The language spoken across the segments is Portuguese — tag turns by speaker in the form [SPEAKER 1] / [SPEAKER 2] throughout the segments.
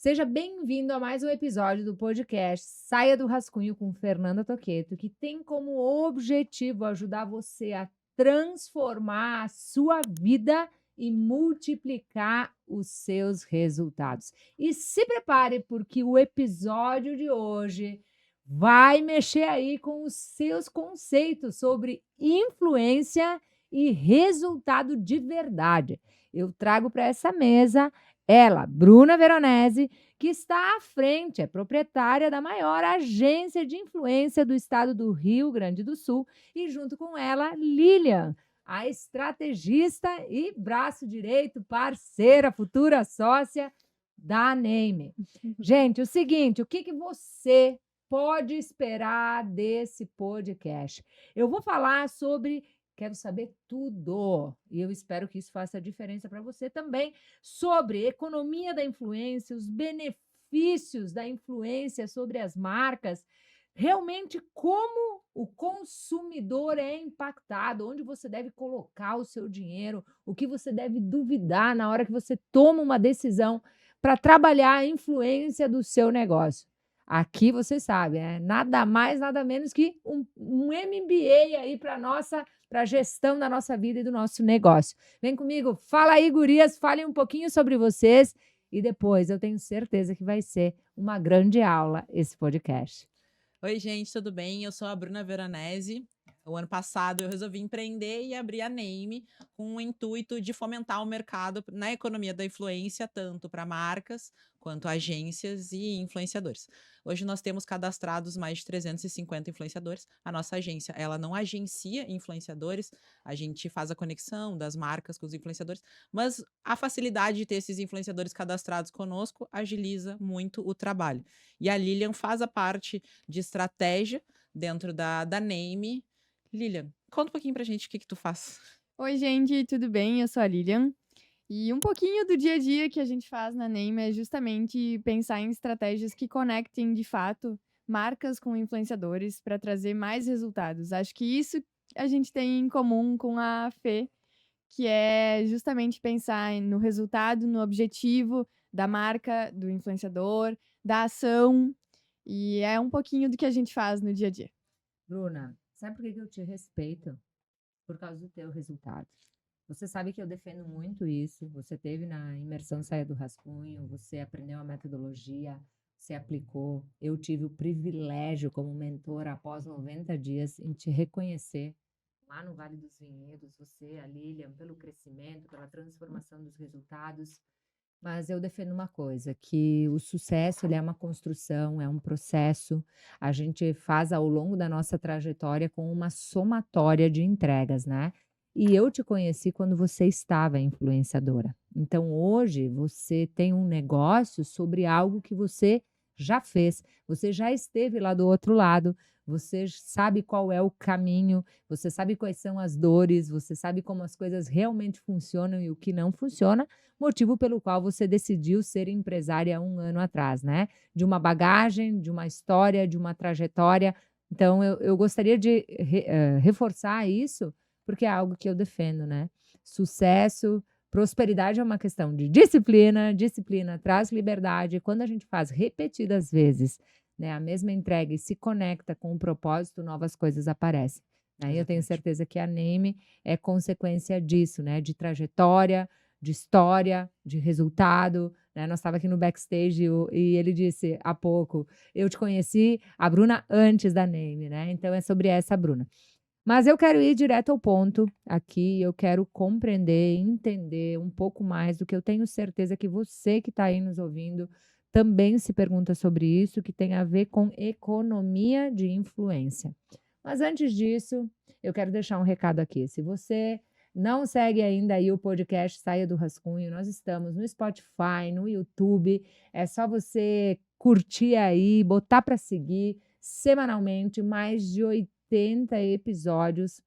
[SPEAKER 1] Seja bem-vindo a mais um episódio do podcast Saia do Rascunho com Fernanda Toqueto, que tem como objetivo ajudar você a transformar a sua vida e multiplicar os seus resultados. E se prepare, porque o episódio de hoje vai mexer aí com os seus conceitos sobre influência e resultado de verdade. Eu trago para essa mesa ela, Bruna Veronese, que está à frente, é proprietária da maior agência de influência do estado do Rio Grande do Sul, e junto com ela, Lilian, a estrategista e braço direito, parceira, futura sócia da Name. Gente, o seguinte, o que você pode esperar desse podcast? Eu vou falar sobre quero saber tudo, e eu espero que isso faça diferença para você também, sobre economia da influência, os benefícios da influência sobre as marcas, realmente como o consumidor é impactado, onde você deve colocar o seu dinheiro, o que você deve duvidar na hora que você toma uma decisão para trabalhar a influência do seu negócio. Aqui você sabe, né? Nada mais, nada menos que um MBA aí para a gestão da nossa vida e do nosso negócio. Vem comigo, fala aí, gurias, falem um pouquinho sobre vocês e depois eu tenho certeza que vai ser uma grande aula esse podcast.
[SPEAKER 2] Oi, gente, tudo bem? Eu sou a Bruna Veronese. O ano passado eu resolvi empreender e abrir a Name com o intuito de fomentar o mercado na economia da influência, tanto para marcas quanto agências e influenciadores. Hoje nós temos cadastrados mais de 350 influenciadores. A nossa agência, ela não agencia influenciadores, a gente faz a conexão das marcas com os influenciadores, mas a facilidade de ter esses influenciadores cadastrados conosco agiliza muito o trabalho. E a Lilian faz a parte de estratégia dentro da Name. Lilian, conta um pouquinho pra gente o que tu faz.
[SPEAKER 3] Oi, gente, tudo bem? Eu sou a Lilian. E um pouquinho do dia a dia que a gente faz na Name é justamente pensar em estratégias que conectem de fato marcas com influenciadores para trazer mais resultados. Acho que isso a gente tem em comum com a Fê, que é justamente pensar no resultado, no objetivo da marca, do influenciador, da ação. E é um pouquinho do que a gente faz no dia a dia.
[SPEAKER 1] Bruna, sabe por que eu te respeito? Por causa do teu resultado. Você sabe que eu defendo muito isso. Você teve na imersão Saia do Rascunho, você aprendeu a metodologia, você aplicou. Eu tive o privilégio, como mentora, após 90 dias, em te reconhecer lá no Vale dos Vinhedos, você, a Lilian, pelo crescimento, pela transformação dos resultados. Mas eu defendo uma coisa, que o sucesso ele é uma construção, é um processo. A gente faz ao longo da nossa trajetória com uma somatória de entregas, né? E eu te conheci quando você estava influenciadora. Então hoje você tem um negócio sobre algo que você já fez, você já esteve lá do outro lado, você sabe qual é o caminho, você sabe quais são as dores, você sabe como as coisas realmente funcionam e o que não funciona, motivo pelo qual você decidiu ser empresária há um ano atrás, né? De uma bagagem, de uma história, de uma trajetória. Então, eu gostaria de reforçar isso, porque é algo que eu defendo, né? Sucesso, prosperidade é uma questão de disciplina, disciplina traz liberdade. Quando a gente faz repetidas vezes, né, a mesma entrega e se conecta com o propósito, novas coisas aparecem. Aí eu tenho
[SPEAKER 2] Exatamente.
[SPEAKER 1] certeza que a Name é consequência disso, né? De trajetória, de história, de resultado, né, nós estava aqui no backstage e ele disse há pouco: "Eu te conheci, a Bruna, antes da Name", né, então é sobre essa Bruna. Mas eu quero ir direto ao ponto aqui, eu quero compreender, entender um pouco mais do que eu tenho certeza que você que está aí nos ouvindo também se pergunta sobre isso, que tem a ver com economia de influência. Mas antes disso, eu quero deixar um recado aqui. Se você não segue ainda aí o podcast Saia do Rascunho, nós estamos no Spotify, no YouTube. É só você curtir aí, botar para seguir semanalmente mais de 80 episódios.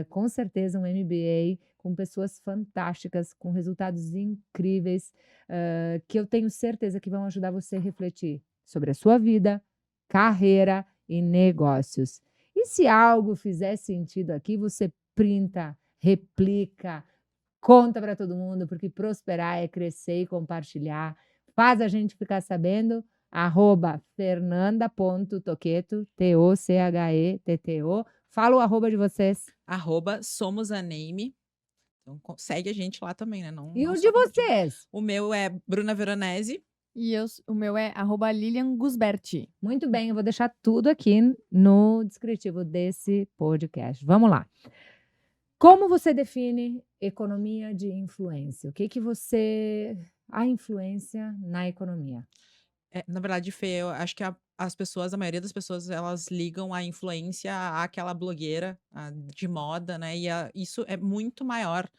[SPEAKER 1] Com certeza um MBA com pessoas fantásticas, com resultados incríveis, que eu tenho certeza que vão ajudar você a refletir sobre a sua vida, carreira e negócios. E se algo fizer sentido aqui, você printa, replica, conta para todo mundo, porque prosperar é crescer e compartilhar. faz a gente ficar sabendo, @fernanda.toqueto, TOCHETTO. Fala o arroba de vocês.
[SPEAKER 2] @somosaname. Então segue a gente lá também, né?
[SPEAKER 1] E
[SPEAKER 2] não
[SPEAKER 1] o
[SPEAKER 2] só
[SPEAKER 1] de
[SPEAKER 2] compartilha.
[SPEAKER 1] vocês?
[SPEAKER 2] O meu é Bruna Veronese.
[SPEAKER 3] E o meu é @LilianGusberti.
[SPEAKER 1] Muito bem, eu vou deixar tudo aqui no descritivo desse podcast. Vamos lá. Como você define economia de influência? O que você... A influência na economia.
[SPEAKER 2] Na verdade, Fê, eu acho que as pessoas, a maioria das pessoas, elas ligam a influência àquela blogueira de moda, né? E isso é muito maior.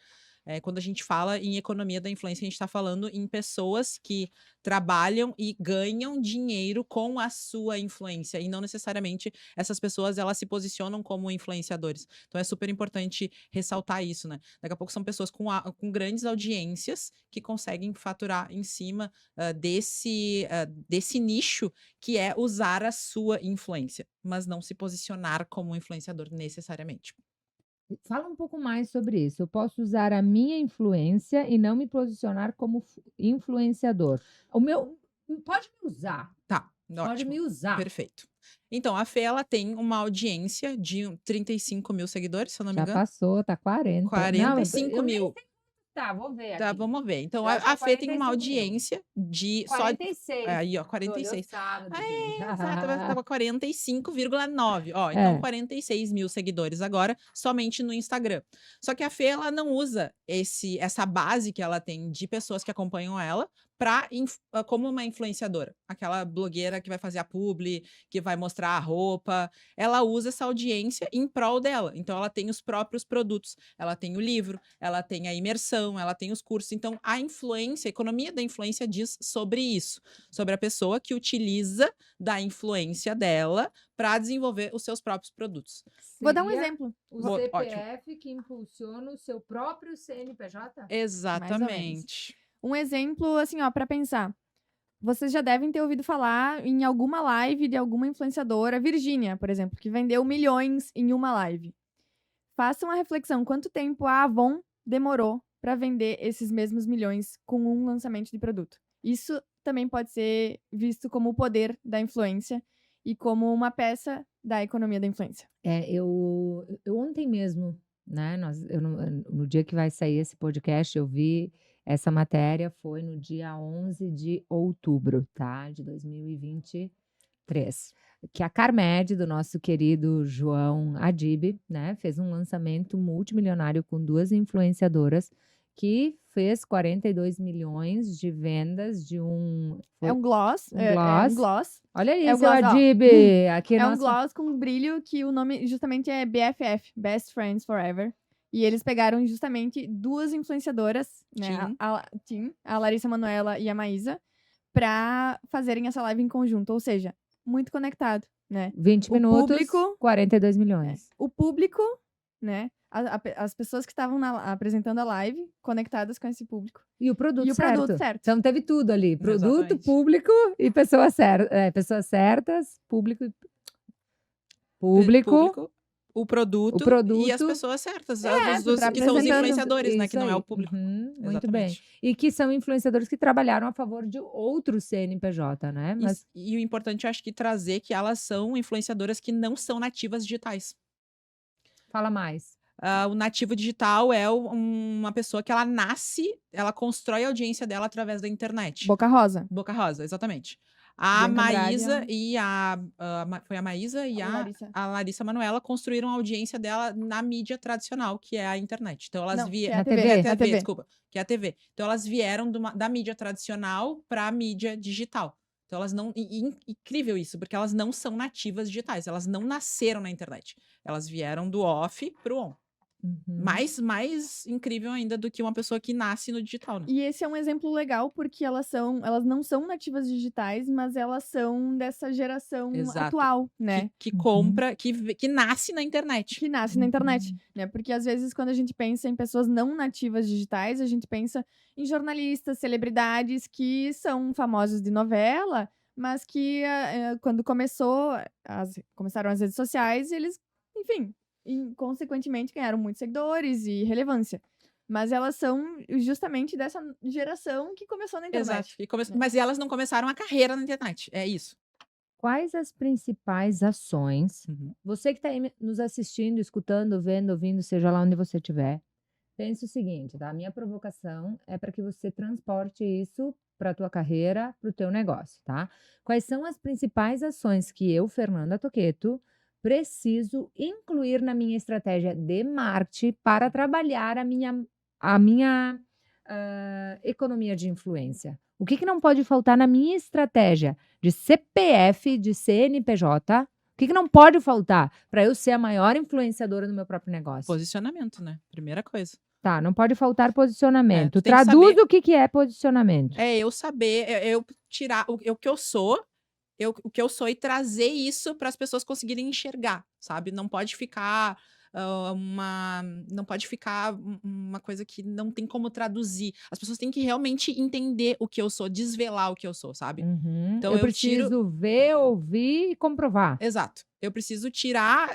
[SPEAKER 2] Quando a gente fala em economia da influência, a gente está falando em pessoas que trabalham e ganham dinheiro com a sua influência. E não necessariamente essas pessoas, elas se posicionam como influenciadores. Então é super importante ressaltar isso, né? Daqui a pouco são pessoas com grandes audiências que conseguem faturar em cima desse nicho, que é usar a sua influência, mas não se posicionar como influenciador necessariamente.
[SPEAKER 1] Fala um pouco mais sobre isso. Eu posso usar a minha influência e não me posicionar como influenciador. O meu... Pode me usar.
[SPEAKER 2] Tá,
[SPEAKER 1] Pode
[SPEAKER 2] ótimo.
[SPEAKER 1] me usar.
[SPEAKER 2] Perfeito. Então, a Fê, ela tem uma audiência de 35 mil seguidores, se eu não me
[SPEAKER 1] Já
[SPEAKER 2] engano.
[SPEAKER 1] passou, tá 40.
[SPEAKER 2] 45
[SPEAKER 1] eu nem
[SPEAKER 2] mil.
[SPEAKER 1] sei. Tá, vou ver
[SPEAKER 2] Tá,
[SPEAKER 1] aqui.
[SPEAKER 2] vamos ver. Então,
[SPEAKER 1] Eu acho que
[SPEAKER 2] a Fê tem uma
[SPEAKER 1] 45 mil.
[SPEAKER 2] audiência de...
[SPEAKER 1] 46.
[SPEAKER 2] Aí, ó,
[SPEAKER 1] Olhou
[SPEAKER 2] 46.
[SPEAKER 1] sábado,
[SPEAKER 2] Exato, tava 45,9. Ó, então 46 mil seguidores agora, somente no Instagram. Só que a Fê, ela não usa essa base que ela tem de pessoas que acompanham ela como uma influenciadora. Aquela blogueira que vai fazer a publi, que vai mostrar a roupa. Ela usa essa audiência em prol dela. Então, ela tem os próprios produtos. Ela tem o livro, ela tem a imersão, ela tem os cursos. Então, a economia da influência diz sobre isso. Sobre a pessoa que utiliza da influência dela para desenvolver os seus próprios produtos.
[SPEAKER 3] Vou dar um
[SPEAKER 1] Seria
[SPEAKER 3] exemplo.
[SPEAKER 1] O
[SPEAKER 2] Ótimo.
[SPEAKER 1] CPF que impulsiona o seu próprio CNPJ?
[SPEAKER 2] Exatamente.
[SPEAKER 3] Um exemplo, assim, ó, para pensar. Vocês já devem ter ouvido falar em alguma live de alguma influenciadora, Virgínia, por exemplo, que vendeu milhões em uma live. Façam a reflexão, quanto tempo a Avon demorou para vender esses mesmos milhões com um lançamento de produto? Isso também pode ser visto como o poder da influência e como uma peça da economia da influência.
[SPEAKER 1] Eu ontem mesmo, né? No dia que vai sair esse podcast, eu vi essa matéria, foi no dia 11 de outubro, tá? De 2023. Que a Carmed, do nosso querido João Adib, né? Fez um lançamento multimilionário com 2 influenciadoras que fez 42 milhões de vendas de
[SPEAKER 3] É um gloss.
[SPEAKER 1] Um
[SPEAKER 3] É
[SPEAKER 1] gloss.
[SPEAKER 3] um gloss.
[SPEAKER 1] Olha
[SPEAKER 3] É o
[SPEAKER 1] isso,
[SPEAKER 3] gloss, ó.
[SPEAKER 1] Adib. Aqui
[SPEAKER 3] É um gloss com brilho que o nome justamente é BFF, Best Friends Forever. E eles pegaram justamente 2 influenciadoras, né? A Larissa Manoela e a Maísa, pra fazerem essa live em conjunto. Ou seja, muito conectado, né?
[SPEAKER 1] 20
[SPEAKER 3] O
[SPEAKER 1] minutos,
[SPEAKER 3] público-
[SPEAKER 1] 42 milhões.
[SPEAKER 3] O público, né? As pessoas que estavam apresentando a live, conectadas com esse público.
[SPEAKER 1] E o produto
[SPEAKER 3] E o
[SPEAKER 1] certo.
[SPEAKER 3] produto certo.
[SPEAKER 1] Então teve tudo ali. Produto,
[SPEAKER 2] Exatamente.
[SPEAKER 1] público e pessoas certas, público,
[SPEAKER 2] o produto e as pessoas certas.
[SPEAKER 3] tá
[SPEAKER 2] Que são os
[SPEAKER 3] apresentando.
[SPEAKER 2] influenciadores, né?
[SPEAKER 1] Isso
[SPEAKER 2] Que não é
[SPEAKER 1] aí.
[SPEAKER 2] o público.
[SPEAKER 1] Uhum, muito
[SPEAKER 2] Exatamente.
[SPEAKER 1] bem. E que são influenciadores que trabalharam a favor de outros CNPJ, né? Mas
[SPEAKER 2] E o importante, eu acho que trazer que elas são influenciadoras que não são nativas digitais.
[SPEAKER 1] fala mais.
[SPEAKER 2] O nativo digital é uma pessoa que ela nasce, ela constrói a audiência dela através da internet.
[SPEAKER 3] Boca Rosa.
[SPEAKER 2] Boca Rosa, exatamente. A
[SPEAKER 3] Bianca Andrade,
[SPEAKER 2] Maísa e foi a Maísa e a Larissa Manoela construíram a audiência dela na mídia tradicional, que é a internet. Então elas
[SPEAKER 3] Não,
[SPEAKER 2] vieram.
[SPEAKER 3] que é a
[SPEAKER 1] TV,
[SPEAKER 2] Que é a
[SPEAKER 3] a
[SPEAKER 2] TV,
[SPEAKER 3] TV.
[SPEAKER 2] desculpa. Que é a TV. Então elas vieram da mídia tradicional para a mídia digital. Então elas não. Incrível isso, porque elas não são nativas digitais. Elas não nasceram na internet. Elas vieram do off pro on.
[SPEAKER 1] Uhum.
[SPEAKER 2] Mais incrível ainda do que uma pessoa que nasce no digital, né?
[SPEAKER 3] E esse é um exemplo legal porque elas não são nativas digitais, mas elas são dessa geração
[SPEAKER 2] Exato.
[SPEAKER 3] atual, né?
[SPEAKER 2] Que compra, que nasce na internet.
[SPEAKER 3] Que nasce na internet, né? Porque às vezes quando a gente pensa em pessoas não nativas digitais, a gente pensa em jornalistas, celebridades que são famosos de novela, mas que quando começaram as redes sociais, eles, enfim, consequentemente ganharam muitos seguidores e relevância. Mas elas são justamente dessa geração que começou na internet.
[SPEAKER 2] Exato. Mas elas não começaram a carreira na internet. É isso.
[SPEAKER 1] Quais as principais ações?
[SPEAKER 2] Uhum.
[SPEAKER 1] Você que está aí nos assistindo, escutando, vendo, ouvindo, seja lá onde você estiver, pense o seguinte, tá? A minha provocação é para que você transporte isso para a tua carreira, para o teu negócio, tá? Quais são as principais ações que eu, Fernanda Toqueto, preciso incluir na minha estratégia de marketing para trabalhar a minha economia de influência? O que não pode faltar na minha estratégia de CPF, de CNPJ? O que não pode faltar para eu ser a maior influenciadora do meu próprio negócio?
[SPEAKER 2] Posicionamento, né? Primeira coisa.
[SPEAKER 1] Tá, não pode faltar posicionamento.
[SPEAKER 2] tu tem que
[SPEAKER 1] Traduz
[SPEAKER 2] saber-
[SPEAKER 1] o que é posicionamento.
[SPEAKER 2] É eu saber, eu tirar o que eu sou, o que eu sou e trazer isso para as pessoas conseguirem enxergar, sabe? Não pode ficar não pode ficar uma coisa que não tem como traduzir. As pessoas têm que realmente entender o que eu sou, desvelar o que eu sou, sabe?
[SPEAKER 1] Uhum.
[SPEAKER 2] Então
[SPEAKER 1] eu
[SPEAKER 2] eu tiro
[SPEAKER 1] preciso ver, ouvir e comprovar.
[SPEAKER 2] Exato. Eu preciso tirar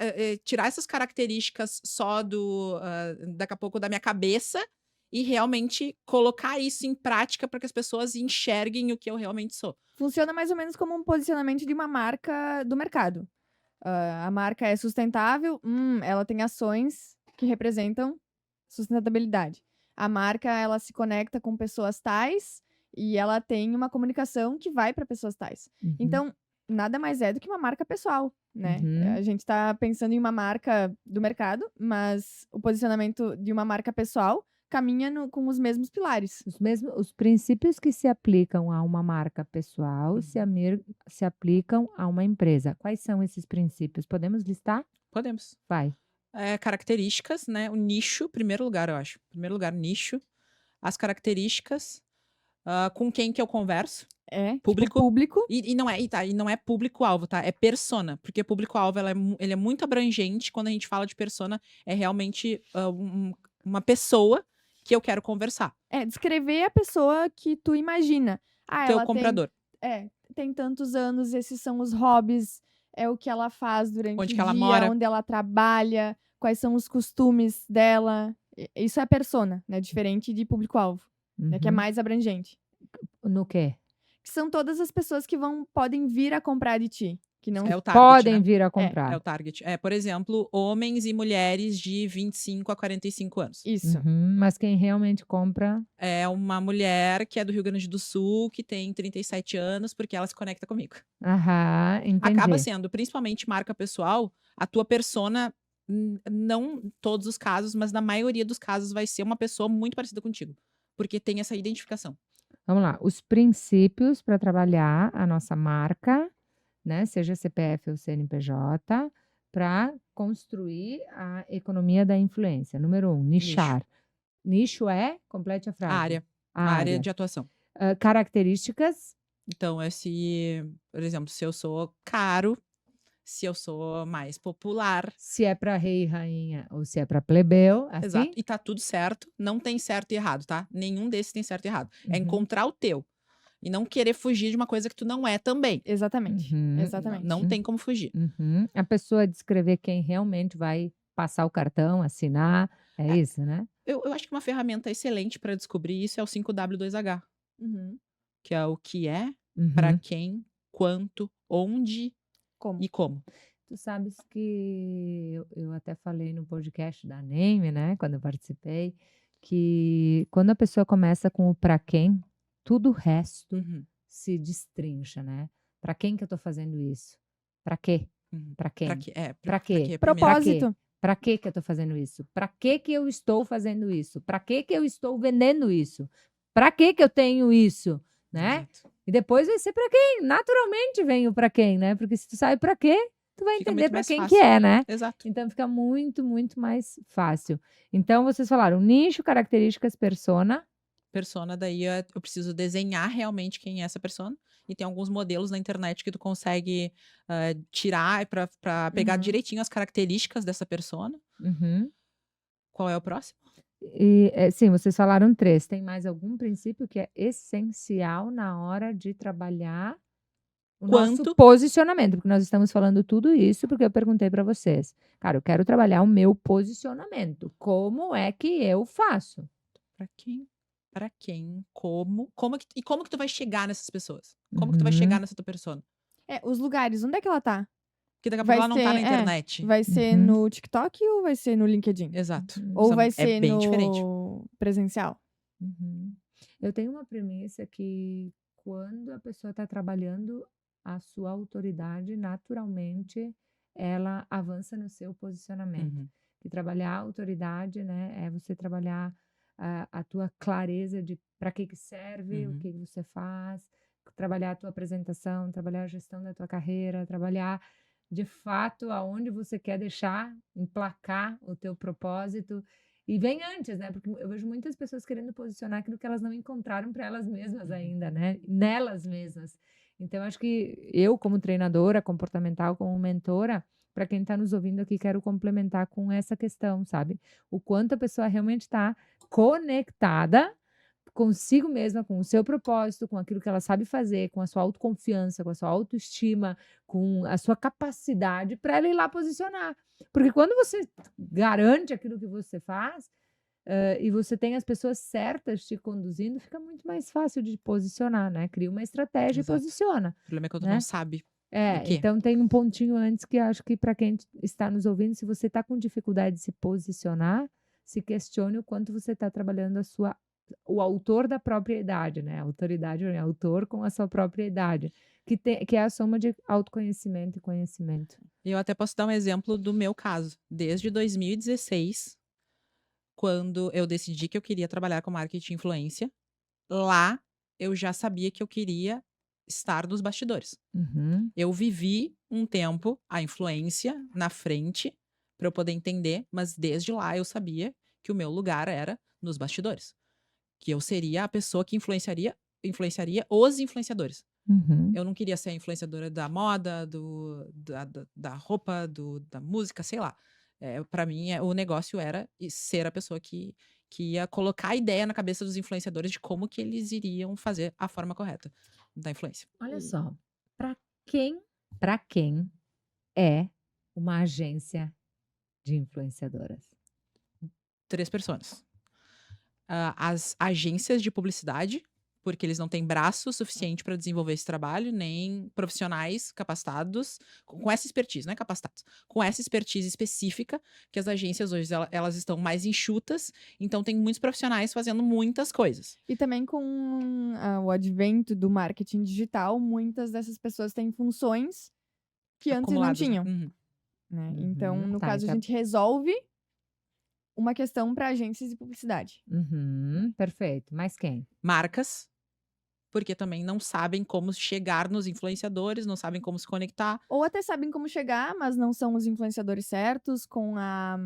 [SPEAKER 2] essas características só daqui a pouco da minha cabeça e realmente colocar isso em prática para que as pessoas enxerguem o que eu realmente sou.
[SPEAKER 3] Funciona mais ou menos como um posicionamento de uma marca do mercado. A marca é sustentável, ela tem ações que representam sustentabilidade. A marca, ela se conecta com pessoas tais e ela tem uma comunicação que vai para pessoas tais.
[SPEAKER 1] Uhum.
[SPEAKER 3] Então, nada mais é do que uma marca pessoal, né?
[SPEAKER 1] Uhum.
[SPEAKER 3] A gente está pensando em uma marca do mercado, mas o posicionamento de uma marca pessoal caminha com os mesmos pilares.
[SPEAKER 1] Os princípios que se aplicam a uma marca pessoal se aplicam a uma empresa. Quais são esses princípios? Podemos listar?
[SPEAKER 2] Podemos.
[SPEAKER 1] Vai.
[SPEAKER 2] Características, né? O nicho, primeiro lugar, eu acho. Primeiro lugar, nicho. As características, com quem que eu converso.
[SPEAKER 3] Público.
[SPEAKER 2] Tipo, público. E não é público-alvo, tá? É persona. Porque público-alvo, ele é muito abrangente. Quando a gente fala de persona, é realmente uma pessoa que eu quero conversar.
[SPEAKER 3] Descrever a pessoa que tu imagina.
[SPEAKER 2] Teu comprador.
[SPEAKER 3] Tem tantos anos, esses são os hobbies, é o que ela faz durante
[SPEAKER 2] Onde
[SPEAKER 3] o
[SPEAKER 2] que ela
[SPEAKER 3] dia,
[SPEAKER 2] mora.
[SPEAKER 3] onde ela trabalha, quais são os costumes dela. Isso é persona, né? Diferente de público-alvo, né? Que é mais abrangente.
[SPEAKER 1] No quê?
[SPEAKER 3] Que são todas as pessoas que podem vir a comprar de ti. Que não
[SPEAKER 2] É o target,
[SPEAKER 1] podem
[SPEAKER 2] né?
[SPEAKER 1] vir a comprar.
[SPEAKER 2] É o target. Por exemplo, homens e mulheres de 25 a 45 anos.
[SPEAKER 3] Isso.
[SPEAKER 1] Mas quem realmente compra...
[SPEAKER 2] É uma mulher que é do Rio Grande do Sul, que tem 37 anos, porque ela se conecta comigo.
[SPEAKER 1] Entendi.
[SPEAKER 2] Acaba sendo, principalmente marca pessoal, a tua persona, não todos os casos, mas na maioria dos casos vai ser uma pessoa muito parecida contigo. Porque tem essa identificação.
[SPEAKER 1] Vamos lá. Os princípios para trabalhar a nossa marca, né? Seja CPF ou CNPJ, para construir a economia da influência. Número 1, nichar. Nicho complete a frase.
[SPEAKER 2] A área de atuação.
[SPEAKER 1] Características.
[SPEAKER 2] Então, por exemplo, se eu sou caro, se eu sou mais popular.
[SPEAKER 1] Se é para rei e rainha ou se é para plebeu, assim?
[SPEAKER 2] Exato. E tá tudo certo. Não tem certo e errado, tá? Nenhum desses tem certo e errado. É encontrar o teu. E não querer fugir de uma coisa que tu não é também.
[SPEAKER 3] Exatamente. Exatamente.
[SPEAKER 2] Não tem como fugir.
[SPEAKER 1] A pessoa descrever quem realmente vai passar o cartão, assinar. É isso, né?
[SPEAKER 2] Eu acho que uma ferramenta excelente para descobrir isso é o 5W2H. Que é o que é, para quem, quanto, onde e como.
[SPEAKER 1] Tu sabes que eu até falei no podcast da Name, né? Quando eu participei, que quando a pessoa começa com o para quem, tudo o resto se destrincha, né? Para quem que eu tô fazendo isso? Para quê? Para quem?
[SPEAKER 2] Para quê?
[SPEAKER 3] Propósito.
[SPEAKER 1] Para que eu tô fazendo isso? Para que eu estou fazendo isso? Para que eu estou vendendo isso? Para que eu tenho isso? Né?
[SPEAKER 2] Exato.
[SPEAKER 1] E depois vai ser para quem? Naturalmente vem o para quem, né? Porque se tu sabe para quê, tu vai entender para quem que é, né?
[SPEAKER 2] Exato.
[SPEAKER 1] Então fica muito, muito mais fácil. Então vocês falaram nicho, características, persona.
[SPEAKER 2] Persona, daí eu preciso desenhar realmente quem é essa persona. E tem alguns modelos na internet que tu consegue tirar para pegar direitinho as características dessa persona. Qual é o próximo?
[SPEAKER 1] Sim, vocês falaram 3. Tem mais algum princípio que é essencial na hora de trabalhar o nosso posicionamento? Porque nós estamos falando tudo isso porque eu perguntei para vocês. Cara, eu quero trabalhar o meu posicionamento. Como é que eu faço?
[SPEAKER 2] Pra quem? Pra quem? Como que tu vai chegar nessas pessoas? Como que tu vai chegar nessa tua persona?
[SPEAKER 3] Os lugares, onde é que ela tá?
[SPEAKER 2] Porque daqui a pouco
[SPEAKER 3] Vai
[SPEAKER 2] ela não tá na
[SPEAKER 3] ser
[SPEAKER 2] internet.
[SPEAKER 3] vai ser
[SPEAKER 1] Uhum.
[SPEAKER 3] no TikTok ou vai ser no LinkedIn?
[SPEAKER 2] Exato.
[SPEAKER 3] Ou vai
[SPEAKER 2] É
[SPEAKER 3] ser
[SPEAKER 2] bem diferente.
[SPEAKER 3] no presencial?
[SPEAKER 1] Uhum. Eu tenho uma premissa que quando a pessoa está trabalhando a sua autoridade, naturalmente ela avança no seu posicionamento.
[SPEAKER 2] Uhum.
[SPEAKER 1] E trabalhar a autoridade, né, é você trabalhar a tua clareza de para que serve, o
[SPEAKER 2] Uhum.
[SPEAKER 1] que você faz, trabalhar a tua apresentação, trabalhar a gestão da tua carreira, trabalhar de fato aonde você quer deixar, emplacar o teu propósito e vem antes, né? Porque eu vejo muitas pessoas querendo posicionar aquilo que elas não encontraram para elas mesmas
[SPEAKER 2] Uhum.
[SPEAKER 1] ainda, né? Nelas mesmas. Então, acho que eu, como treinadora comportamental, como mentora, para quem está nos ouvindo aqui, quero complementar com essa questão, sabe? O quanto a pessoa realmente está conectada consigo mesma, com o seu propósito, com aquilo que ela sabe fazer, com a sua autoconfiança, com a sua autoestima, com a sua capacidade para ela ir lá posicionar. Porque quando você garante aquilo que você faz, e você tem as pessoas certas te conduzindo, fica muito mais fácil de posicionar, né? Cria uma estratégia e
[SPEAKER 2] Exato.
[SPEAKER 1] posiciona,
[SPEAKER 2] O problema é quando não
[SPEAKER 1] né?
[SPEAKER 2] sabe o quê.
[SPEAKER 1] Então tem um pontinho antes que acho que para quem está nos ouvindo, se você está com dificuldade de se posicionar, se questione o quanto você está trabalhando o autor da própria idade, né? Autoridade, né? Autor com a sua própria idade, que é a soma de autoconhecimento e conhecimento.
[SPEAKER 2] E eu até posso dar um exemplo do meu caso. Desde 2016, quando eu decidi que eu queria trabalhar com marketing e influência, lá eu já sabia que eu queria estar nos bastidores.
[SPEAKER 1] Uhum,
[SPEAKER 2] Eu vivi um tempo a influência na frente para eu poder entender, mas desde lá eu sabia que o meu lugar era nos bastidores, que eu seria a pessoa que influenciaria os influenciadores.
[SPEAKER 1] uhum.
[SPEAKER 2] Eu não queria ser a influenciadora da moda, da roupa, da música, sei lá. Para mim, o negócio era ser a pessoa que ia colocar a ideia na cabeça dos influenciadores de como que eles iriam fazer a forma correta da influência.
[SPEAKER 1] Olha só, para quem, para quem é uma agência de influenciadoras?
[SPEAKER 2] 3 pessoas. As agências de publicidade, porque eles não têm braço suficiente para desenvolver esse trabalho, nem profissionais capacitados com essa expertise, não é capacitados, com essa expertise específica, que as agências hoje elas estão mais enxutas, então tem muitos profissionais fazendo muitas coisas.
[SPEAKER 3] E também com o advento do marketing digital, muitas dessas pessoas têm funções que antes não
[SPEAKER 2] Acumuladas, né?
[SPEAKER 3] tinham,
[SPEAKER 2] Uhum.
[SPEAKER 3] né. Então, no
[SPEAKER 1] Tá,
[SPEAKER 3] caso, a gente resolve uma questão para agências de publicidade.
[SPEAKER 1] perfeito. Mais quem?
[SPEAKER 2] Marcas, porque também não sabem como chegar nos influenciadores, não sabem como se conectar.
[SPEAKER 3] Ou até sabem como chegar, mas não são os influenciadores certos, com a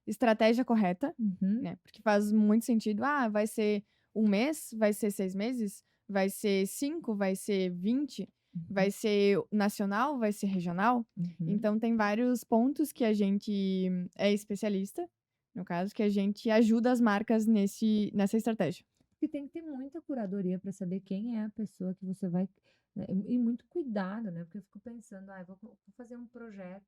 [SPEAKER 3] estratégia correta,
[SPEAKER 1] Uhum,
[SPEAKER 3] né, porque faz muito sentido. Ah, vai ser 1 mês, vai ser 6 meses, vai ser 5, vai ser 20, vai ser nacional, vai ser regional.
[SPEAKER 1] uhum.
[SPEAKER 3] Então tem vários pontos que a gente é especialista, no caso, que a gente ajuda as marcas nessa estratégia.
[SPEAKER 1] Porque tem que ter muita curadoria para saber quem é a pessoa que você vai, né, e muito cuidado, né? Porque eu fico pensando, vou fazer um projeto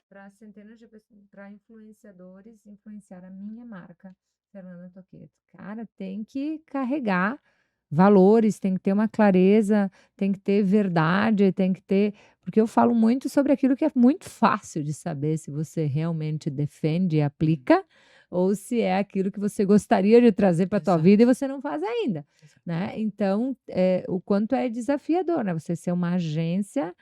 [SPEAKER 1] para centenas de pessoas, para influenciadores influenciar a minha marca, Fernanda Toqueto. Cara, tem que carregar valores, tem que ter uma clareza, tem que ter verdade, tem que ter. Porque eu falo muito sobre aquilo que é muito fácil de saber se você realmente defende e aplica, ou se é aquilo que você gostaria de trazer para a tua vida e
[SPEAKER 2] Exato.
[SPEAKER 1] você não faz ainda, né. Então, o quanto é desafiador, né, você ser uma agência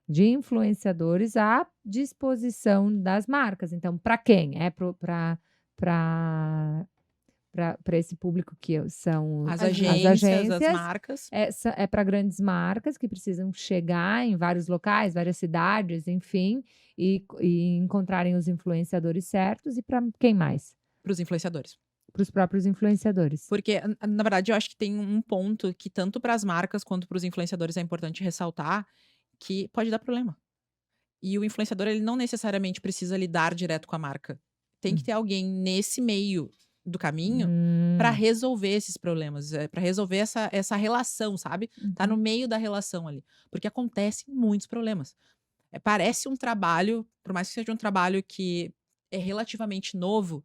[SPEAKER 1] de influenciadores à disposição das marcas. Então, para quem? É para esse público que são
[SPEAKER 2] As
[SPEAKER 3] As
[SPEAKER 1] as
[SPEAKER 2] agências, as
[SPEAKER 1] agências,
[SPEAKER 2] marcas.
[SPEAKER 1] é para grandes marcas que precisam chegar em vários locais, várias cidades, enfim, e encontrarem os influenciadores certos, e para quem mais?
[SPEAKER 2] Para os influenciadores.
[SPEAKER 1] Para os próprios influenciadores.
[SPEAKER 2] Porque, na verdade, eu acho que tem um ponto que tanto para as marcas quanto para os influenciadores é importante ressaltar, que pode dar problema. E o influenciador, ele não necessariamente precisa lidar direto com a marca. Tem que
[SPEAKER 1] Hum.
[SPEAKER 2] ter alguém nesse meio do caminho para
[SPEAKER 1] Hum.
[SPEAKER 2] resolver esses problemas, para resolver essa relação, sabe? Tá no
[SPEAKER 1] Uhum.
[SPEAKER 2] meio da relação ali. Porque acontecem muitos problemas. Parece um trabalho, por mais que seja um trabalho que é relativamente novo,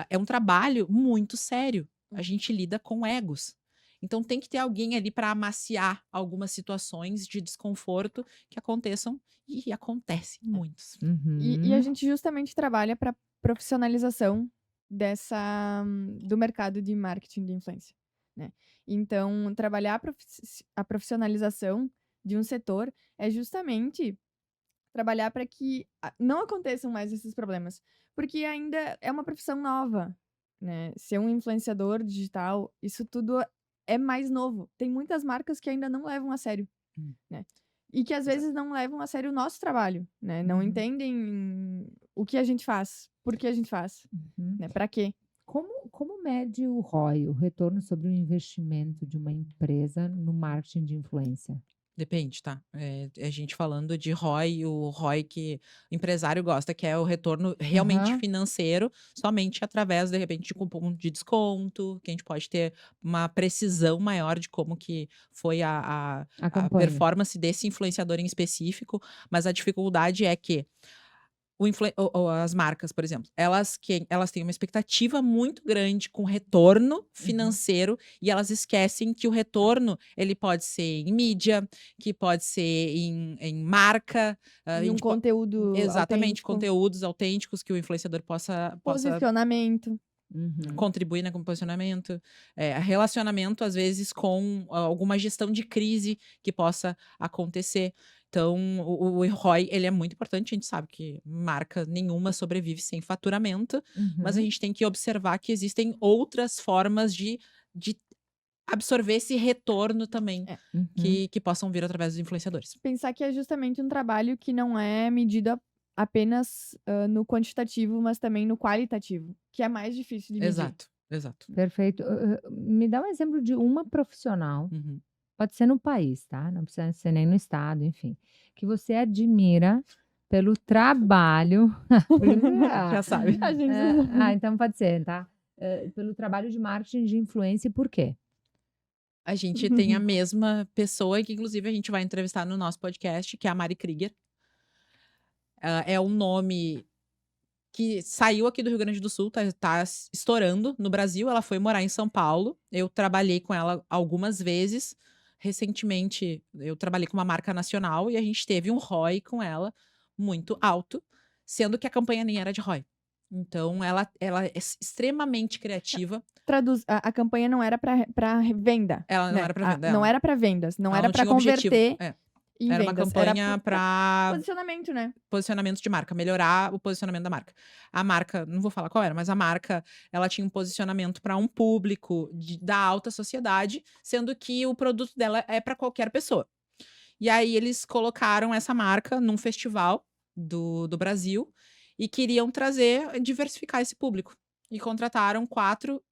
[SPEAKER 2] é um trabalho muito sério. a gente lida com egos. Então tem que ter alguém ali para amaciar algumas situações de desconforto que aconteçam e acontecem muitos.
[SPEAKER 3] E a gente justamente trabalha para profissionalização do mercado de marketing de influência, né? Então, trabalhar a profissionalização de um setor é justamente trabalhar para que não aconteçam mais esses problemas, porque ainda é uma profissão nova, né? Ser um influenciador digital, isso tudo é mais novo. Tem muitas marcas que ainda não levam a sério, né? E que às vezes não levam a sério o nosso trabalho, né? Não entendem o que a gente faz, por que a gente faz, né? Para quê?
[SPEAKER 1] Como mede o ROI, o retorno sobre o investimento de uma empresa no marketing de influência?
[SPEAKER 2] Depende, tá? A gente falando de ROI, o ROI que o empresário gosta, que é o retorno realmente
[SPEAKER 1] Aham.
[SPEAKER 2] financeiro, somente através, de repente, de cupom de desconto, que a gente pode ter uma precisão maior de como que foi
[SPEAKER 1] A
[SPEAKER 2] a
[SPEAKER 1] campanha.
[SPEAKER 2] performance desse influenciador em específico, mas a dificuldade é que as marcas, por exemplo, elas têm uma expectativa muito grande com retorno financeiro e elas esquecem que o retorno ele pode ser em mídia, que pode ser em marca, a
[SPEAKER 3] E um
[SPEAKER 2] gente
[SPEAKER 3] conteúdo
[SPEAKER 2] exatamente,
[SPEAKER 3] autêntico,
[SPEAKER 2] conteúdos autênticos que o influenciador possa
[SPEAKER 3] posicionamento.
[SPEAKER 2] contribuir, né, com o posicionamento, relacionamento, às vezes, com alguma gestão de crise que possa acontecer. Então, o ROI, ele é muito importante, a gente sabe que marca nenhuma sobrevive sem faturamento, mas a gente tem que observar que existem outras formas de absorver esse retorno também, que possam vir através dos influenciadores.
[SPEAKER 3] Pensar que é justamente um trabalho que não é medido apenas no quantitativo, mas também no qualitativo, que é mais difícil de medir.
[SPEAKER 2] Exato.
[SPEAKER 1] Perfeito. Me dá um exemplo de uma profissional, pode ser no país, tá? Não precisa ser nem no estado, enfim, que você admira pelo trabalho.
[SPEAKER 2] Já sabe.
[SPEAKER 3] A gente
[SPEAKER 1] Então pode ser, tá? Pelo trabalho de marketing de influência, e por quê?
[SPEAKER 2] A gente tem a mesma pessoa que, inclusive, a gente vai entrevistar no nosso podcast, que é a Mari Krieger. É um nome que saiu aqui do Rio Grande do Sul, tá estourando no Brasil. Ela foi morar em São Paulo. Eu trabalhei com ela algumas vezes. Recentemente, eu trabalhei com uma marca nacional e a gente teve um ROI com ela muito alto, sendo que a campanha nem era de ROI. Então, ela é extremamente criativa.
[SPEAKER 3] A campanha não era para venda.
[SPEAKER 2] Ela não
[SPEAKER 3] né?
[SPEAKER 2] era para venda.
[SPEAKER 3] Não era para vendas, não
[SPEAKER 2] ela
[SPEAKER 3] era
[SPEAKER 2] não
[SPEAKER 3] para
[SPEAKER 2] tinha objetivo.
[SPEAKER 3] converter em
[SPEAKER 2] Era uma
[SPEAKER 3] vendas.
[SPEAKER 2] campanha para
[SPEAKER 3] posicionamento, né?
[SPEAKER 2] posicionamento de marca, melhorar o posicionamento da marca. A marca, não vou falar qual era, mas a marca, ela tinha um posicionamento para um público da alta sociedade, sendo que o produto dela é para qualquer pessoa. E aí eles colocaram essa marca num festival do Brasil e queriam diversificar esse público. E contrataram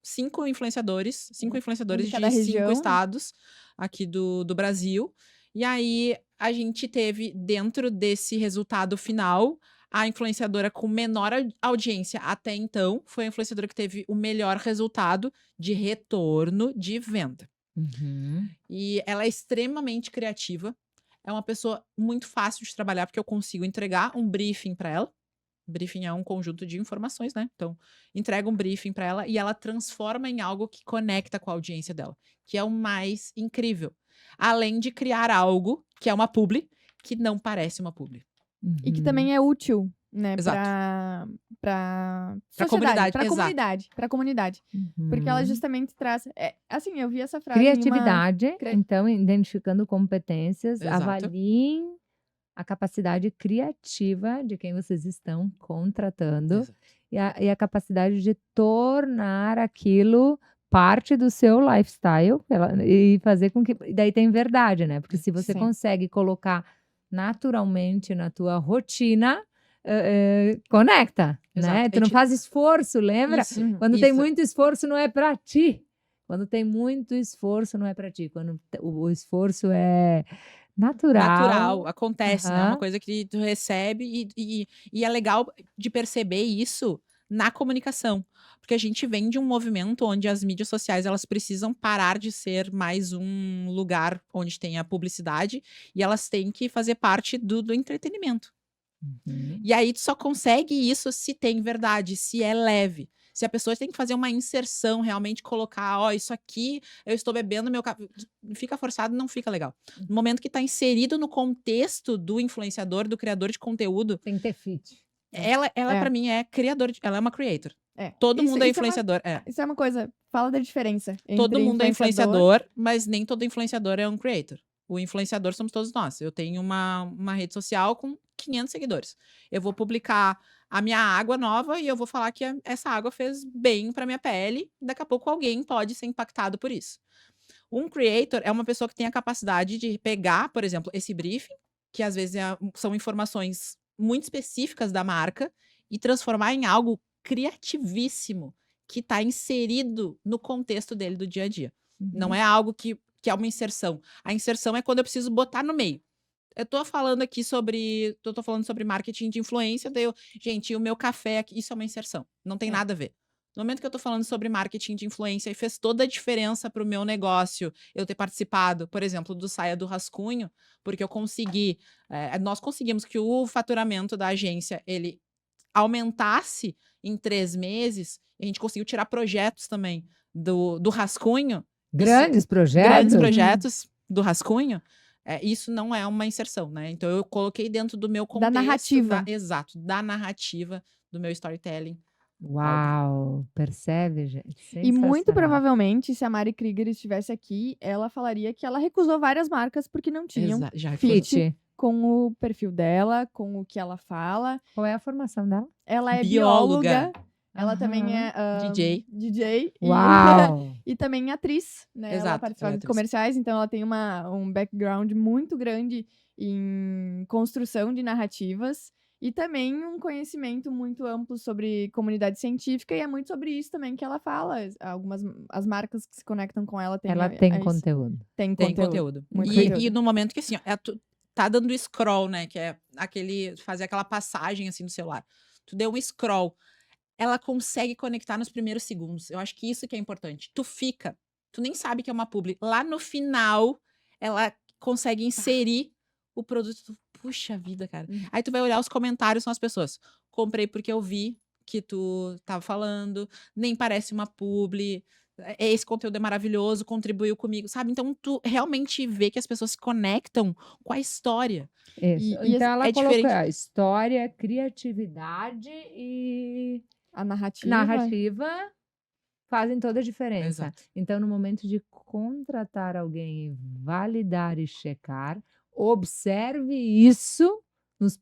[SPEAKER 2] 5 influenciadores
[SPEAKER 3] Um
[SPEAKER 2] de
[SPEAKER 3] de cada
[SPEAKER 2] 5
[SPEAKER 3] região.
[SPEAKER 2] estados aqui do Brasil. E aí a gente teve, dentro desse resultado final, a influenciadora com menor audiência até então foi a influenciadora que teve o melhor resultado de retorno de venda. E ela é extremamente criativa. É uma pessoa muito fácil de trabalhar, porque eu consigo entregar um briefing para ela. Briefing é um conjunto de informações, né? Então, entrega um briefing para ela e ela transforma em algo que conecta com a audiência dela, que é o mais incrível. Além de criar algo que é uma publi, que não parece uma publi.
[SPEAKER 3] E que também é útil, né?
[SPEAKER 2] Exato.
[SPEAKER 3] Pra
[SPEAKER 2] comunidade,
[SPEAKER 3] pra comunidade. Porque ela justamente traz... assim, eu vi essa frase
[SPEAKER 1] Criatividade, então, identificando competências,
[SPEAKER 2] Exato.
[SPEAKER 1] avaliem a capacidade criativa de quem vocês estão contratando e a capacidade de tornar aquilo parte do seu lifestyle e fazer com que... Daí tem verdade, né? Porque se você
[SPEAKER 3] Sim.
[SPEAKER 1] consegue colocar naturalmente na tua rotina, conecta, né?
[SPEAKER 2] Exato.
[SPEAKER 1] Tu não faz esforço, lembra?
[SPEAKER 2] Isso,
[SPEAKER 1] Quando tem
[SPEAKER 2] isso.
[SPEAKER 1] muito esforço, não é para ti. Quando tem muito esforço, não é para ti. Quando o esforço é natural,
[SPEAKER 2] acontece, né? Uma coisa que tu recebe e é legal de perceber isso na comunicação. Porque a gente vem de um movimento onde as mídias sociais, elas precisam parar de ser mais um lugar onde tem a publicidade e elas têm que fazer parte do entretenimento. E aí tu só consegue isso se tem verdade, se é leve. Se a pessoa tem que fazer uma inserção, realmente colocar, ó, isso aqui, eu estou bebendo meu café, fica forçado, não fica legal. No momento que está inserido no contexto do influenciador, do criador de conteúdo,
[SPEAKER 1] Tem que ter fit.
[SPEAKER 2] ela
[SPEAKER 3] É.
[SPEAKER 2] para mim é criador, ela é uma creator.
[SPEAKER 3] É.
[SPEAKER 2] Todo
[SPEAKER 3] Isso-
[SPEAKER 2] mundo é
[SPEAKER 3] isso
[SPEAKER 2] influenciador.
[SPEAKER 3] Isso é uma coisa, fala da diferença
[SPEAKER 2] Todo
[SPEAKER 3] entre
[SPEAKER 2] mundo é influenciador, mas nem todo influenciador é um creator. O influenciador somos todos nós. Eu tenho uma rede social com 500 seguidores. Eu vou publicar a minha água nova e eu vou falar que essa água fez bem para minha pele. Daqui a pouco alguém pode ser impactado por isso. Um creator é uma pessoa que tem a capacidade de pegar, por exemplo, esse briefing, que às vezes são informações muito específicas da marca, e transformar em algo criativíssimo, que está inserido no contexto dele do dia a dia. Não é algo que é uma inserção. A inserção é quando eu preciso botar no meio. Eu tô falando aqui sobre. Tô falando sobre marketing de influência, daí gente, o meu café aqui, isso é uma inserção. Não tem nada a ver. No momento que eu tô falando sobre marketing de influência e fez toda a diferença pro meu negócio eu ter participado, por exemplo, do Saia do Rascunho, porque eu consegui. Nós conseguimos que o faturamento da agência ele aumentasse em 3 meses, e a gente conseguiu tirar projetos também do Rascunho.
[SPEAKER 1] Grandes projetos.
[SPEAKER 2] Grandes projetos do Rascunho. Isso não é uma inserção, né? Então eu coloquei dentro do meu contexto.
[SPEAKER 3] Da narrativa.
[SPEAKER 2] Exato, da narrativa, do meu storytelling.
[SPEAKER 1] Uau, percebe, gente?
[SPEAKER 3] E muito
[SPEAKER 1] Sensacional.
[SPEAKER 3] provavelmente, se a Mari Krieger estivesse aqui, ela falaria que ela recusou várias marcas porque não tinham
[SPEAKER 2] Já
[SPEAKER 1] Fit.
[SPEAKER 3] com o perfil dela, com o que ela fala.
[SPEAKER 1] Qual é a formação dela?
[SPEAKER 3] Ela é
[SPEAKER 2] Bióloga.
[SPEAKER 3] bióloga. Ela também é DJ.
[SPEAKER 1] Uau!
[SPEAKER 3] E também atriz, né? Ela
[SPEAKER 2] Exato,
[SPEAKER 3] participa
[SPEAKER 2] ela é
[SPEAKER 3] de
[SPEAKER 2] atriz.
[SPEAKER 3] comerciais, então ela tem um background muito grande em construção de narrativas e também um conhecimento muito amplo sobre comunidade científica, e é muito sobre isso também que ela fala. As marcas que se conectam com ela têm
[SPEAKER 1] Ela tem conteúdo.
[SPEAKER 3] Tem
[SPEAKER 2] Tem
[SPEAKER 3] conteúdo.
[SPEAKER 2] conteúdo.
[SPEAKER 3] Muito
[SPEAKER 2] E
[SPEAKER 3] conteúdo.
[SPEAKER 2] no momento que assim, ó, tu tá dando scroll, né? Que é fazer aquela passagem assim no celular. Tu deu um scroll. Ela consegue conectar nos primeiros segundos. Eu acho que isso que é importante. Tu nem sabe que é uma publi. Lá no final, ela consegue inserir o produto. Puxa vida, cara. Aí tu vai olhar os comentários, são as pessoas. Comprei porque eu vi que tu tava falando, nem parece uma publi. Esse conteúdo é maravilhoso, contribuiu comigo, sabe? Então tu realmente vê que as pessoas se conectam com a história.
[SPEAKER 1] Isso.
[SPEAKER 3] E
[SPEAKER 1] Então ela
[SPEAKER 2] é
[SPEAKER 1] colocou
[SPEAKER 2] diferente.
[SPEAKER 1] a história, criatividade e
[SPEAKER 3] A narrativa.
[SPEAKER 1] narrativa fazem toda a diferença.
[SPEAKER 2] Exato.
[SPEAKER 1] Então, no momento de contratar alguém e validar e checar, observe isso nos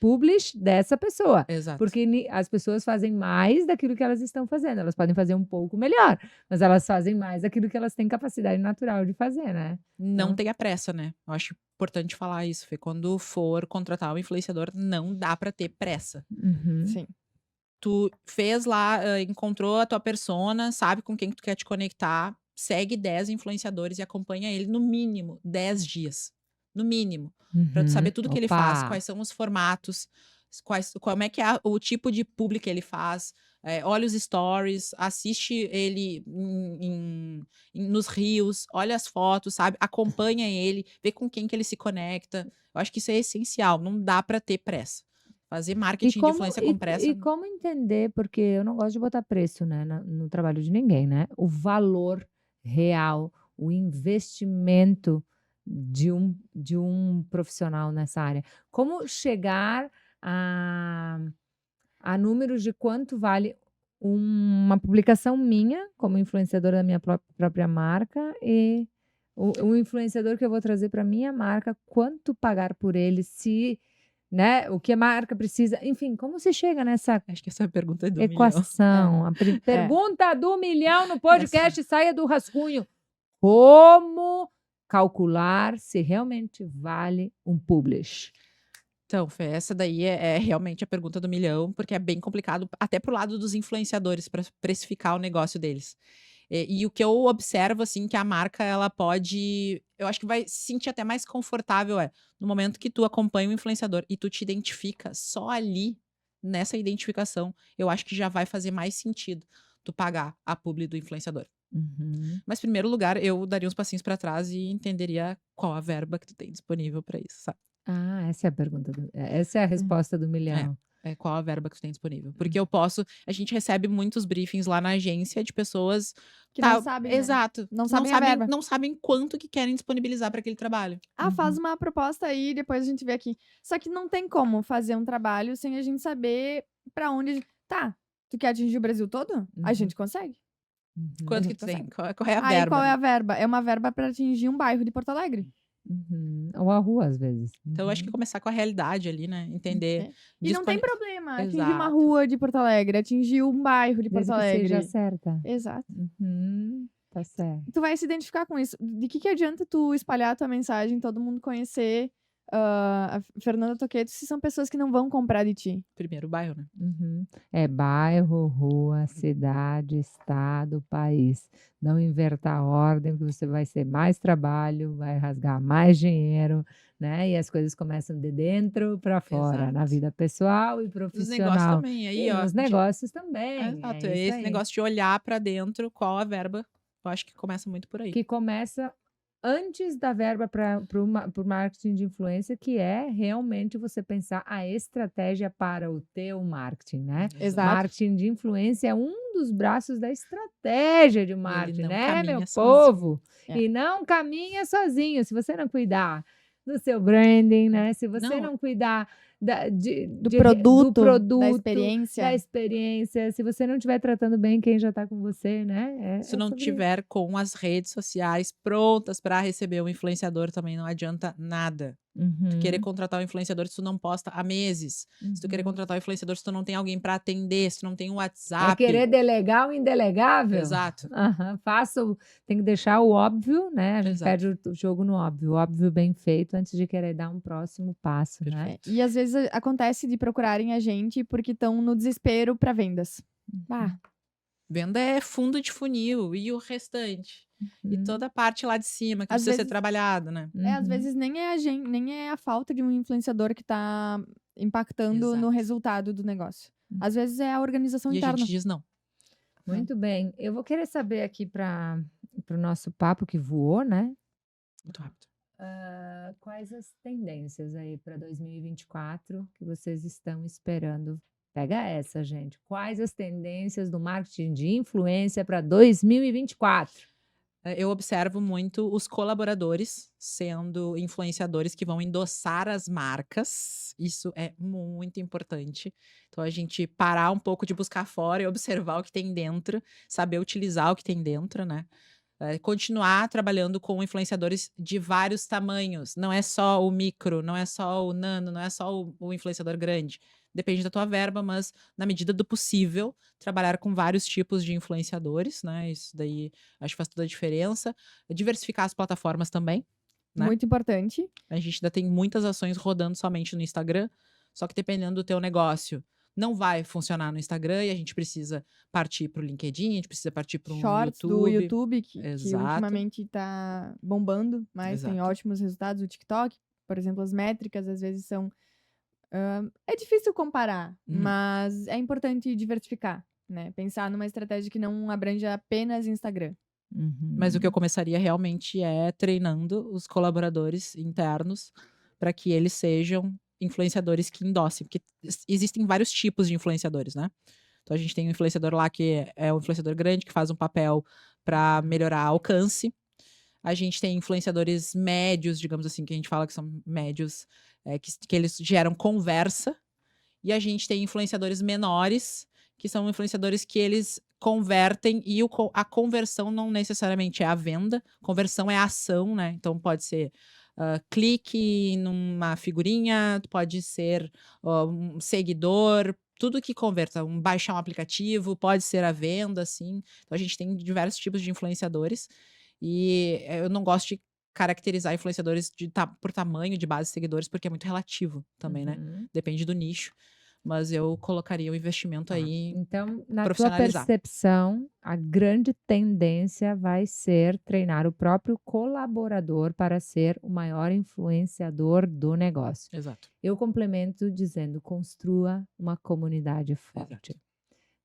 [SPEAKER 1] publish dessa pessoa.
[SPEAKER 2] Exato.
[SPEAKER 1] Porque as pessoas fazem mais daquilo que elas estão fazendo. Elas podem fazer um pouco melhor, mas elas fazem mais daquilo que elas têm capacidade natural de fazer, né?
[SPEAKER 2] Não
[SPEAKER 1] Então-
[SPEAKER 2] tenha pressa, né? Eu acho importante falar isso, Fê. Quando for contratar um influenciador, não dá pra ter pressa.
[SPEAKER 1] Uhum.
[SPEAKER 3] Sim.
[SPEAKER 2] Tu fez lá, encontrou a tua persona, sabe com quem tu quer te conectar, segue 10 influenciadores e acompanha ele no mínimo 10 dias. No mínimo. Pra tu saber tudo que ele faz,
[SPEAKER 1] Opa!
[SPEAKER 2] quais são os formatos, como é que é o tipo de publi que ele faz. Olha os stories, assiste ele nos reels, olha as fotos, sabe? Acompanha ele, vê com quem que ele se conecta. Eu acho que isso é essencial, não dá pra ter pressa. Fazer marketing de influência com pressa.
[SPEAKER 1] E como entender, porque eu não gosto de botar preço, né, no trabalho de ninguém, né? O valor real, o investimento de um profissional nessa área. Como chegar a números de quanto vale uma publicação minha, como influenciadora da minha própria marca, e o influenciador que eu vou trazer para minha marca, quanto pagar por ele, se, né, o que a marca precisa, enfim, como se chega nessa
[SPEAKER 2] Acho que essa é a pergunta do milhão.
[SPEAKER 1] equação? A pergunta do milhão no podcast Saia do Rascunho. Como calcular se realmente vale um publish?
[SPEAKER 2] Então, Fê, essa daí é realmente a pergunta do milhão, porque é bem complicado, até pro lado dos influenciadores, para precificar o negócio deles. E o que eu observo, assim, que a marca, ela pode... Eu acho que vai se sentir até mais confortável, no momento que tu acompanha o influenciador e tu te identifica só ali, nessa identificação, eu acho que já vai fazer mais sentido tu pagar a publi do influenciador.
[SPEAKER 1] Uhum.
[SPEAKER 2] Mas, em primeiro lugar, eu daria uns passinhos para trás e entenderia qual a verba que tu tem disponível para isso, sabe?
[SPEAKER 1] Ah, essa é a pergunta. Essa é a resposta do milhão.
[SPEAKER 2] qual a verba que tu tem disponível. Porque a gente recebe muitos briefings lá na agência de pessoas
[SPEAKER 3] Que não sabem, né?
[SPEAKER 2] exato,
[SPEAKER 3] Não sabem a verba.
[SPEAKER 2] não sabem quanto que querem disponibilizar para aquele trabalho.
[SPEAKER 3] Faz uma proposta aí, depois a gente vê aqui. Só que não tem como fazer um trabalho sem a gente saber pra onde. Tá, tu quer atingir o Brasil todo? A gente consegue.
[SPEAKER 2] Quanto
[SPEAKER 3] A
[SPEAKER 2] que
[SPEAKER 3] gente
[SPEAKER 2] tu tem?
[SPEAKER 3] consegue.
[SPEAKER 2] Qual é a
[SPEAKER 3] Aí
[SPEAKER 2] verba?
[SPEAKER 3] qual é a verba? É uma verba pra atingir um bairro de Porto Alegre.
[SPEAKER 1] Ou a rua, às vezes.
[SPEAKER 2] Então, eu acho que começar com a realidade ali, né? Entender.
[SPEAKER 3] E não tem problema atingir uma
[SPEAKER 2] Exato.
[SPEAKER 3] rua de Porto Alegre, atingir um bairro de Porto
[SPEAKER 1] Desde que
[SPEAKER 3] Alegre.
[SPEAKER 1] seja certa.
[SPEAKER 3] Exato.
[SPEAKER 1] Tá certo.
[SPEAKER 3] Tu vai se identificar com isso. De que adianta tu espalhar a tua mensagem, todo mundo conhecer a Fernanda Toqueto, se são pessoas que não vão comprar de ti?
[SPEAKER 2] Primeiro o bairro, né?
[SPEAKER 1] É bairro, rua, cidade, estado, país. Não inverta a ordem, porque você vai ser mais trabalho, vai rasgar mais dinheiro, né? E as coisas começam de dentro para fora, na
[SPEAKER 2] Exato.
[SPEAKER 1] vida pessoal e
[SPEAKER 2] Nos negócios
[SPEAKER 1] profissional.
[SPEAKER 2] também. Aí,
[SPEAKER 1] E
[SPEAKER 2] ó.
[SPEAKER 1] nos negócios também.
[SPEAKER 2] Exato.
[SPEAKER 1] É isso
[SPEAKER 2] Esse
[SPEAKER 1] aí.
[SPEAKER 2] negócio de olhar pra dentro, qual a verba, eu acho que começa muito por aí.
[SPEAKER 1] Que começa antes da verba para o marketing de influência, que é realmente você pensar a estratégia para o teu marketing, né?
[SPEAKER 3] Exato.
[SPEAKER 1] Marketing de influência é um dos braços da estratégia de marketing,
[SPEAKER 2] não
[SPEAKER 1] né,
[SPEAKER 2] caminha
[SPEAKER 1] meu
[SPEAKER 2] sozinho.
[SPEAKER 1] povo?
[SPEAKER 3] É.
[SPEAKER 1] E não caminha sozinho. Se você não cuidar do seu branding, né? Se você não cuidar
[SPEAKER 3] Do
[SPEAKER 1] do
[SPEAKER 3] produto,
[SPEAKER 1] produto,
[SPEAKER 3] da experiência.
[SPEAKER 1] se você não estiver tratando bem quem já está com você, né?
[SPEAKER 2] Se não
[SPEAKER 1] sobre
[SPEAKER 2] tiver com as redes sociais prontas para receber um influenciador, também não adianta nada. Tu querer contratar um influenciador se tu não posta há meses. Se tu querer contratar um influenciador se tu não tem alguém para atender, se tu não tem um WhatsApp.
[SPEAKER 1] É querer delegar o indelegável.
[SPEAKER 2] Exato.
[SPEAKER 1] Tem que deixar o óbvio, né? A gente
[SPEAKER 2] Exato.
[SPEAKER 1] perde o jogo no óbvio. O óbvio bem feito antes de querer dar um próximo passo, né?
[SPEAKER 3] E às vezes acontece de procurarem a gente porque estão no desespero para vendas.
[SPEAKER 2] Venda é fundo de funil e o restante. E toda a parte lá de cima que
[SPEAKER 3] Às
[SPEAKER 2] precisa ser
[SPEAKER 3] vezes-
[SPEAKER 2] trabalhada, né?
[SPEAKER 3] Às vezes nem é a gente, nem é a falta de um influenciador que tá impactando no
[SPEAKER 2] Exato.
[SPEAKER 3] resultado do negócio. Às vezes é a organização
[SPEAKER 2] E a
[SPEAKER 3] interna.
[SPEAKER 2] gente diz não.
[SPEAKER 1] Muito bem. Eu vou querer saber aqui para o nosso papo que voou, né?
[SPEAKER 2] Muito rápido.
[SPEAKER 1] Quais as tendências aí para 2024 que vocês estão esperando? Pega essa, gente. Quais as tendências do marketing de influência para 2024?
[SPEAKER 2] Eu observo muito os colaboradores sendo influenciadores que vão endossar as marcas. Isso é muito importante. Então, a gente parar um pouco de buscar fora e observar o que tem dentro, saber utilizar o que tem dentro, né? Continuar trabalhando com influenciadores de vários tamanhos. Não é só o micro, não é só o nano, não é só o influenciador grande. Depende da tua verba, mas na medida do possível, trabalhar com vários tipos de influenciadores, né? Isso daí acho que faz toda a diferença. Diversificar as plataformas também, né?
[SPEAKER 3] Muito importante.
[SPEAKER 2] A gente ainda tem muitas ações rodando somente no Instagram, só que dependendo do teu negócio, não vai funcionar no Instagram e a gente precisa partir para o LinkedIn, a gente precisa partir para um
[SPEAKER 3] Shorts do YouTube, que
[SPEAKER 2] Exato.
[SPEAKER 3] ultimamente tá bombando, mas tem
[SPEAKER 2] Exato.
[SPEAKER 3] ótimos resultados. O TikTok, por exemplo, as métricas às vezes são... é difícil comparar, mas é importante diversificar, né? Pensar numa estratégia que não abranja apenas Instagram.
[SPEAKER 2] Mas o que eu começaria realmente é treinando os colaboradores internos para que eles sejam influenciadores que endossem, porque existem vários tipos de influenciadores, né? Então a gente tem um influenciador lá que é um influenciador grande, que faz um papel para melhorar alcance. A gente tem influenciadores médios, digamos assim, que a gente fala que são médios, que eles geram conversa. E a gente tem influenciadores menores, que são influenciadores que eles convertem e a conversão não necessariamente é a venda, conversão é a ação, né? Então pode ser clique numa figurinha, pode ser um seguidor, tudo que converta, baixar um aplicativo, pode ser a venda, assim. Então a gente tem diversos tipos de influenciadores e eu não gosto de caracterizar influenciadores por tamanho de base de seguidores, porque é muito relativo também, né? Depende do nicho. Mas eu colocaria o investimento aí
[SPEAKER 1] Então, na tua
[SPEAKER 2] profissionalizar.
[SPEAKER 1] percepção, a grande tendência vai ser treinar o próprio colaborador para ser o maior influenciador do negócio.
[SPEAKER 2] Exato.
[SPEAKER 1] Eu complemento dizendo: construa uma comunidade forte.
[SPEAKER 2] Exato.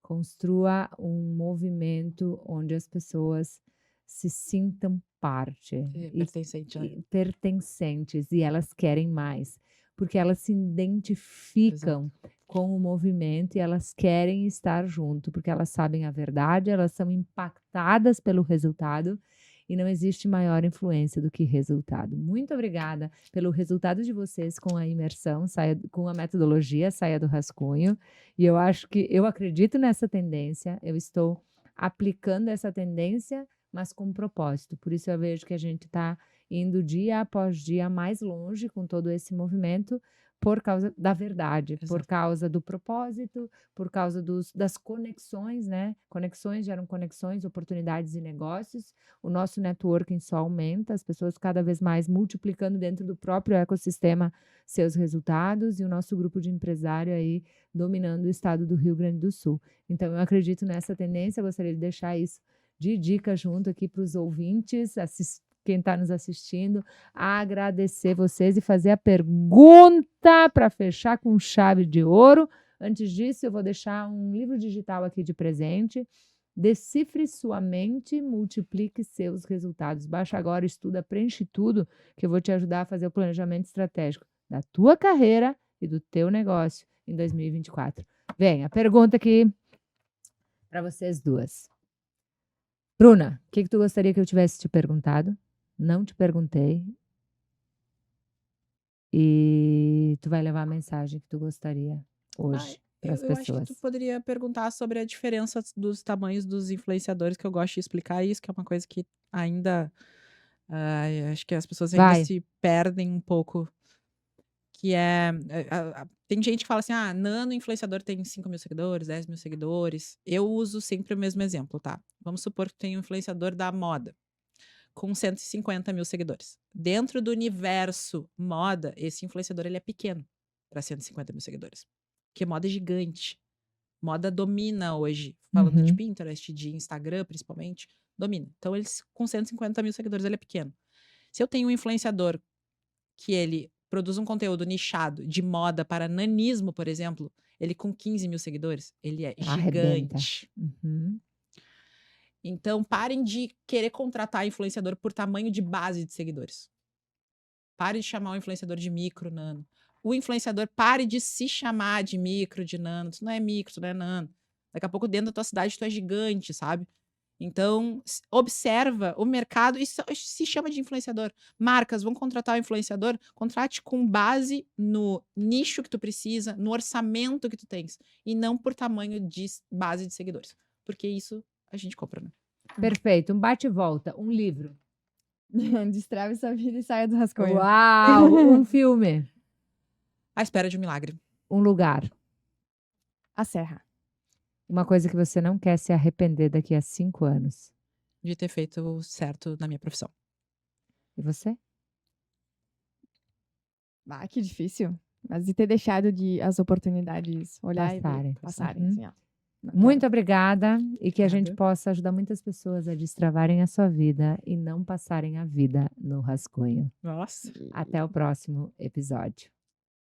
[SPEAKER 1] Construa um movimento onde as pessoas se sintam parte
[SPEAKER 2] Pertencente, né?
[SPEAKER 1] pertencentes e elas querem mais. porque elas se identificam com o movimento e elas querem estar junto, porque elas sabem a verdade, elas são impactadas pelo resultado e não existe maior influência do que resultado. Muito obrigada pelo resultado de vocês com a imersão, com a metodologia Saia do Rascunho. E eu acredito nessa tendência, eu estou aplicando essa tendência, mas com propósito. Por isso eu vejo que a gente está indo dia após dia mais longe com todo esse movimento, por causa da verdade, por causa do propósito, por causa das conexões, né? Conexões geram conexões, oportunidades e negócios. O nosso networking só aumenta, as pessoas cada vez mais multiplicando dentro do próprio ecossistema seus resultados e o nosso grupo de empresário aí dominando o estado do Rio Grande do Sul. Então, eu acredito nessa tendência, eu gostaria de deixar isso de dica junto aqui para os ouvintes, quem está nos assistindo, agradecer vocês e fazer a pergunta para fechar com chave de ouro. Antes disso, eu vou deixar um livro digital aqui de presente. Decifre sua mente, multiplique seus resultados. Baixa agora, estuda, preenche tudo, que eu vou te ajudar a fazer o planejamento estratégico da tua carreira e do teu negócio em 2024. Vem, a pergunta aqui para vocês duas. Bruna, o que tu gostaria que eu tivesse te perguntado? Não te perguntei. E tu vai levar a mensagem que tu gostaria hoje para as
[SPEAKER 2] Eu acho que
[SPEAKER 1] pessoas.
[SPEAKER 2] tu poderia perguntar sobre a diferença dos tamanhos dos influenciadores, que eu gosto de explicar isso, que é uma coisa que ainda acho que as pessoas ainda se perdem um pouco. Que tem gente que fala assim, nano influenciador tem 5 mil seguidores, 10 mil seguidores. Eu uso sempre o mesmo exemplo, tá? Vamos supor que tem um influenciador da moda com 150 mil seguidores. Dentro do universo moda, esse influenciador ele é pequeno para 150 mil seguidores. Porque moda é gigante. Moda domina hoje. Falando de Pinterest, de Instagram, principalmente, domina. Então, com 150 mil seguidores, ele é pequeno. Se eu tenho um influenciador que ele produz um conteúdo nichado de moda para nanismo, por exemplo, ele com 15 mil seguidores, ele é gigante. Então, parem de querer contratar influenciador por tamanho de base de seguidores. Pare de chamar o influenciador de micro, nano. O influenciador pare de se chamar de micro, de nano. Tu não é micro, tu não é nano. Daqui a pouco dentro da tua cidade tu é gigante, sabe? Então, observa o mercado e se chama de influenciador. Marcas vão contratar o influenciador, contrate com base no nicho que tu precisa, no orçamento que tu tens, e não por tamanho de base de seguidores. Porque isso a gente compra, né?
[SPEAKER 1] Perfeito. Um bate e volta. Um livro.
[SPEAKER 3] Destrave sua vida e saia do rascunho.
[SPEAKER 1] Uau! Um filme.
[SPEAKER 2] À Espera de um Milagre.
[SPEAKER 1] Um lugar.
[SPEAKER 3] A Serra.
[SPEAKER 1] Uma coisa que você não quer se arrepender daqui a 5 anos.
[SPEAKER 2] De ter feito certo na minha profissão.
[SPEAKER 1] E você?
[SPEAKER 3] Que difícil. Mas de ter deixado as oportunidades olhar
[SPEAKER 1] passarem.
[SPEAKER 3] E passarem. Assim,
[SPEAKER 1] Muito obrigada e que a gente possa ajudar muitas pessoas a destravarem a sua vida e não passarem a vida no rascunho.
[SPEAKER 2] Nossa.
[SPEAKER 1] Até o próximo episódio.